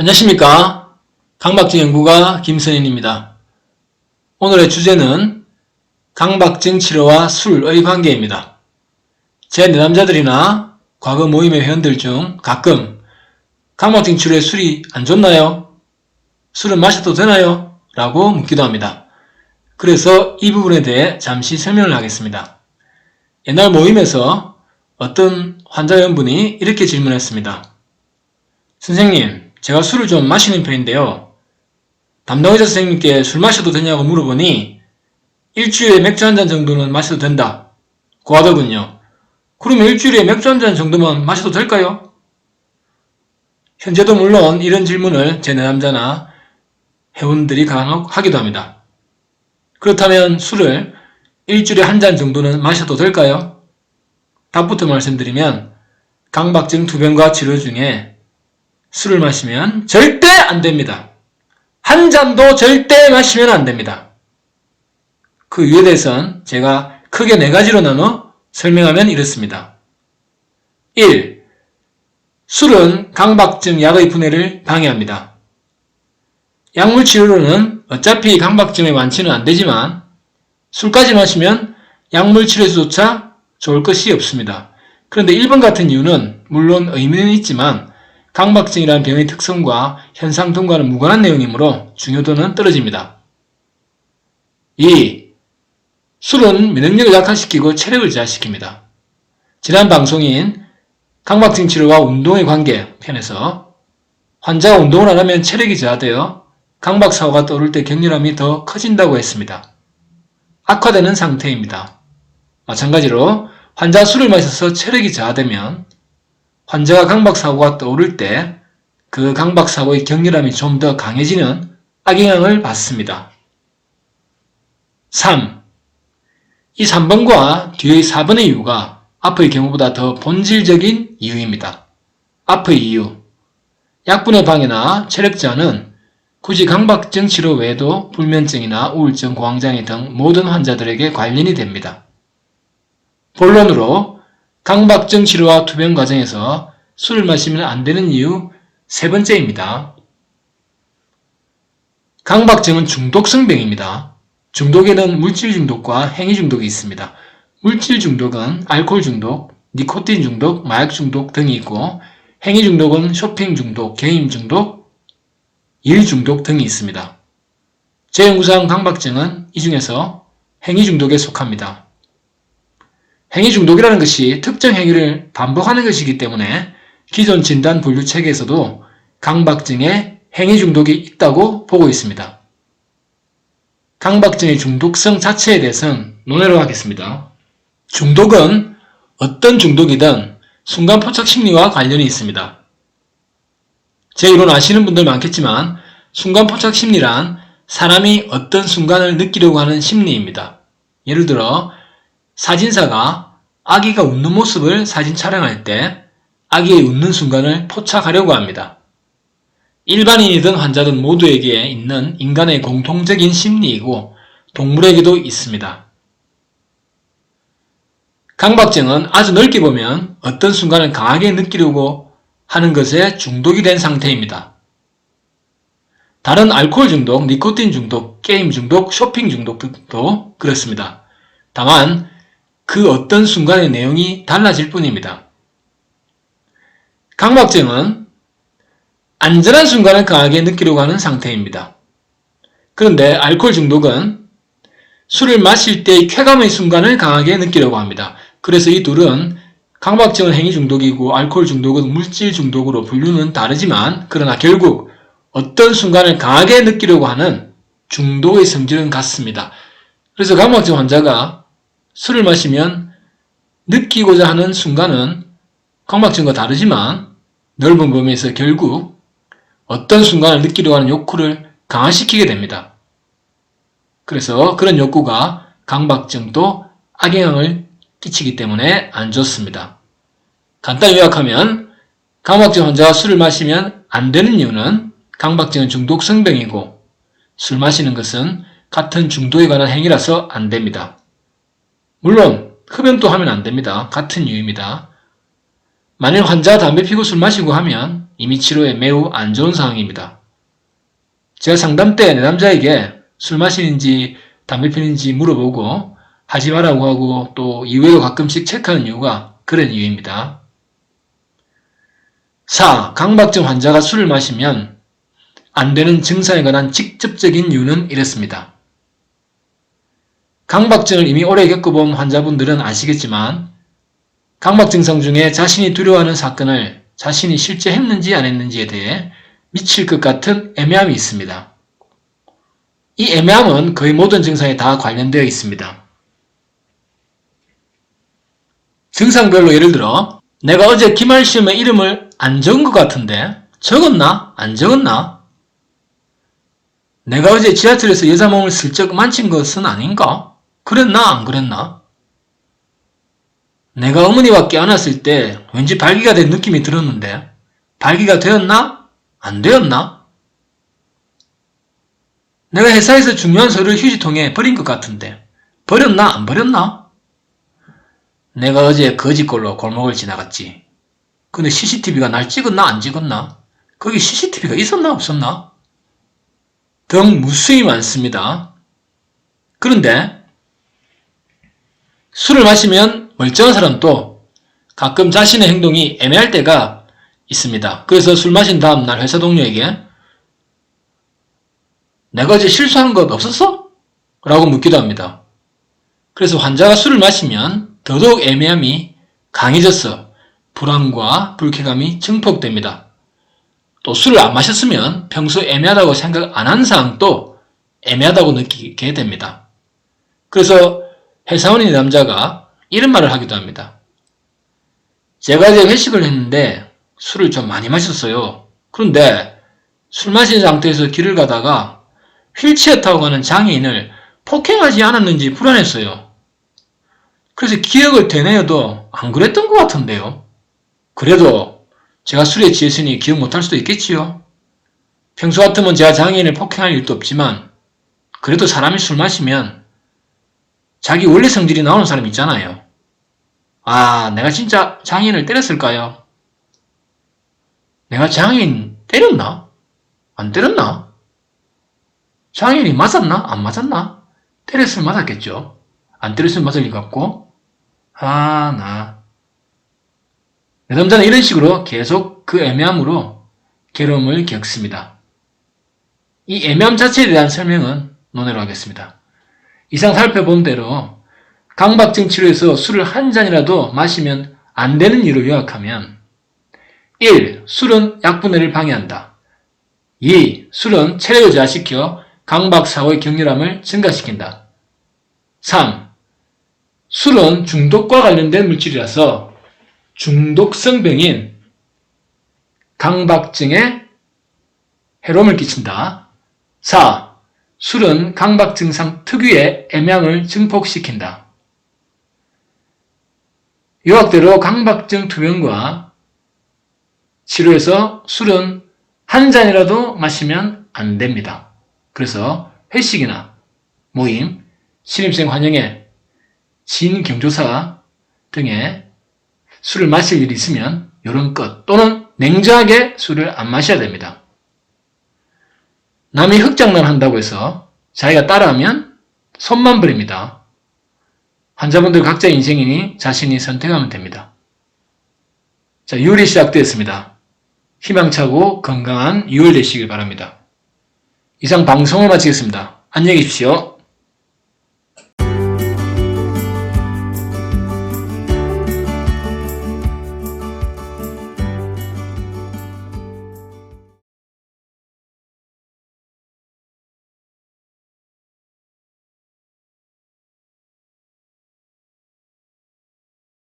안녕하십니까. 강박증 연구가 김선인입니다. 오늘의 주제는 강박증 치료와 술의 관계입니다. 제 내남자들이나 과거 모임의 회원들 중 가끔 강박증 치료에 술이 안 좋나요? 술은 마셔도 되나요? 라고 묻기도 합니다. 그래서 이 부분에 대해 잠시 설명을 하겠습니다. 옛날 모임에서 어떤 환자 회원분이 이렇게 질문했습니다. 선생님, 제가 술을 좀 마시는 편인데요. 담당 의사 선생님께 술 마셔도 되냐고 물어보니 일주일에 맥주 한 잔 정도는 마셔도 된다 고 하더군요. 그러면 일주일에 맥주 한 잔 정도만 마셔도 될까요? 현재도 물론 이런 질문을 제 내남자나 회원들이 하기도 합니다. 그렇다면 술을 일주일에 한 잔 정도는 마셔도 될까요? 답부터 말씀드리면 강박증 투병과 치료 중에 술을 마시면 절대 안 됩니다. 한 잔도 절대 마시면 안 됩니다. 그 이유에 대해서는 제가 크게 4가지로 나눠 설명하면 이렇습니다. 1. 술은 강박증 약의 분해를 방해합니다. 약물 치료로는 어차피 강박증의 완치는 안 되지만 술까지 마시면 약물 치료에서조차 좋을 것이 없습니다. 그런데 1번 같은 이유는 물론 의미는 있지만 강박증이라는 병의 특성과 현상 등과는 무관한 내용이므로 중요도는 떨어집니다. 2. 술은 면역력을 약화시키고 체력을 저하시킵니다. 지난 방송인 강박증 치료와 운동의 관계 편에서 환자가 운동을 안 하면 체력이 저하되어 강박사고가 떠오를 때 격렬함이 더 커진다고 했습니다. 악화되는 상태입니다. 마찬가지로 환자가 술을 마셔서 체력이 저하되면 환자가 강박사고가 떠오를 때 그 강박사고의 격렬함이 좀 더 강해지는 악영향을 받습니다. 3. 이 3번과 뒤의 4번의 이유가 앞의 경우보다 더 본질적인 이유입니다. 앞의 이유, 약분의 방해나 체력 저하는 굳이 강박증 치료 외에도 불면증이나 우울증, 공황장애 등 모든 환자들에게 관련이 됩니다. 본론으로 강박증 치료와 투병 과정에서 술을 마시면 안 되는 이유 3번째입니다. 강박증은 중독성 병입니다. 중독에는 물질 중독과 행위 중독이 있습니다. 물질 중독은 알코올 중독, 니코틴 중독, 마약 중독 등이 있고 행위 중독은 쇼핑 중독, 게임 중독, 일 중독 등이 있습니다. 제 연구상 강박증은 이 중에서 행위 중독에 속합니다. 행위 중독이라는 것이 특정 행위를 반복하는 것이기 때문에 기존 진단 분류 체계에서도 강박증에 행위 중독이 있다고 보고 있습니다. 강박증의 중독성 자체에 대해서는 논외로 하겠습니다. 중독은 어떤 중독이든 순간포착 심리와 관련이 있습니다. 제 이론 아시는 분들 많겠지만 순간포착 심리란 사람이 어떤 순간을 느끼려고 하는 심리입니다. 예를 들어 사진사가 아기가 웃는 모습을 사진 촬영할 때 아기의 웃는 순간을 포착하려고 합니다. 일반인이든 환자든 모두에게 있는 인간의 공통적인 심리이고 동물에게도 있습니다. 강박증은 아주 넓게 보면 어떤 순간을 강하게 느끼려고 하는 것에 중독이 된 상태입니다. 다른 알코올 중독, 니코틴 중독, 게임 중독, 쇼핑 중독도 그렇습니다. 다만 그 어떤 순간의 내용이 달라질 뿐입니다. 강박증은 안전한 순간을 강하게 느끼려고 하는 상태입니다. 그런데 알코올 중독은 술을 마실 때의 쾌감의 순간을 강하게 느끼려고 합니다. 그래서 이 둘은 강박증은 행위 중독이고 알코올 중독은 물질 중독으로 분류는 다르지만 그러나 결국 어떤 순간을 강하게 느끼려고 하는 중독의 성질은 같습니다. 그래서 강박증 환자가 술을 마시면 느끼고자 하는 순간은 강박증과 다르지만 넓은 범위에서 결국 어떤 순간을 느끼려고 하는 욕구를 강화시키게 됩니다. 그래서 그런 욕구가 강박증도 악영향을 끼치기 때문에 안 좋습니다. 간단히 요약하면 강박증 환자가 술을 마시면 안 되는 이유는 강박증은 중독성병이고 술 마시는 것은 같은 중독에 관한 행위라서 안 됩니다. 물론 흡연도 하면 안 됩니다. 같은 이유입니다. 만일 환자가 담배 피고 술 마시고 하면 이미 치료에 매우 안 좋은 상황입니다. 제가 상담 때 내 남자에게 술 마시는지 담배 피는지 물어보고 하지 말라고 하고 또 이후에도 가끔씩 체크하는 이유가 그런 이유입니다. 4. 강박증 환자가 술을 마시면 안 되는 증상에 관한 직접적인 이유는 이렇습니다. 강박증을 이미 오래 겪어본 환자분들은 아시겠지만 강박 증상 중에 자신이 두려워하는 사건을 자신이 실제 했는지 안 했는지에 대해 미칠 것 같은 애매함이 있습니다. 이 애매함은 거의 모든 증상에 다 관련되어 있습니다. 증상별로 예를 들어 내가 어제 기말 시험에 이름을 안 적은 것 같은데 적었나? 안 적었나? 내가 어제 지하철에서 여자 몸을 슬쩍 만진 것은 아닌가? 그랬나? 안 그랬나? 내가 어머니와 깨어났을 때 왠지 발기가 된 느낌이 들었는데 발기가 되었나? 안 되었나? 내가 회사에서 중요한 서류를 휴지통에 버린 것 같은데 버렸나? 안 버렸나? 내가 어제 거지꼴로 골목을 지나갔지. 근데 CCTV가 날 찍었나? 안 찍었나? 거기 CCTV가 있었나? 없었나? 등 무수히 많습니다. 그런데 술을 마시면 멀쩡한 사람도 가끔 자신의 행동이 애매할 때가 있습니다. 그래서 술 마신 다음날 회사 동료에게 내가 어제 실수한 것 없었어? 라고 묻기도 합니다. 그래서 환자가 술을 마시면 더더욱 애매함이 강해져서 불안과 불쾌감이 증폭됩니다. 또 술을 안 마셨으면 평소 애매하다고 생각 안 한 사항도 애매하다고 느끼게 됩니다. 그래서 회사원인 남자가 이런 말을 하기도 합니다. 제가 어제 회식을 했는데 술을 좀 많이 마셨어요. 그런데 술 마신 상태에서 길을 가다가 휠체어 타고 가는 장애인을 폭행하지 않았는지 불안했어요. 그래서 기억을 되뇌어도 안 그랬던 것 같은데요. 그래도 제가 술에 취했으니 기억 못할 수도 있겠지요. 평소 같으면 제가 장애인을 폭행할 일도 없지만 그래도 사람이 술 마시면 자기 원래 성질이 나오는 사람 있잖아요. 아, 내가 진짜 장애인을 때렸을까요? 내가 장애인 때렸나? 안 때렸나? 장애인이 맞았나? 안 맞았나? 때렸으면 맞았겠죠. 안 때렸으면 맞을 리 같고. 내 남자는 이런 식으로 계속 그 애매함으로 괴로움을 겪습니다. 이 애매함 자체에 대한 설명은 논의로 하겠습니다. 이상 살펴본 대로 강박증 치료에서 술을 한 잔이라도 마시면 안 되는 이유로 요약하면 1. 술은 약분해를 방해한다. 2. 술은 체력을 저하시켜 강박사고의 격렬함을 증가시킨다. 3. 술은 중독과 관련된 물질이라서 중독성 병인 강박증에 해로움을 끼친다. 4. 술은 강박 증상 특유의 애매함을 증폭시킨다. 요약대로 강박증 투병과 치료에서 술은 한 잔이라도 마시면 안 됩니다. 그래서 회식이나 모임, 신입생 환영회, 지인 경조사 등에 술을 마실 일이 있으면 이런 것 또는 냉정하게 술을 안 마셔야 됩니다. 남이 흑장난 한다고 해서 자기가 따라하면 손만 버립니다. 환자분들 각자 인생이니 자신이 선택하면 됩니다. 자, 6월이 시작되었습니다. 희망차고 건강한 6월 되시길 바랍니다. 이상 방송을 마치겠습니다. 안녕히 계십시오.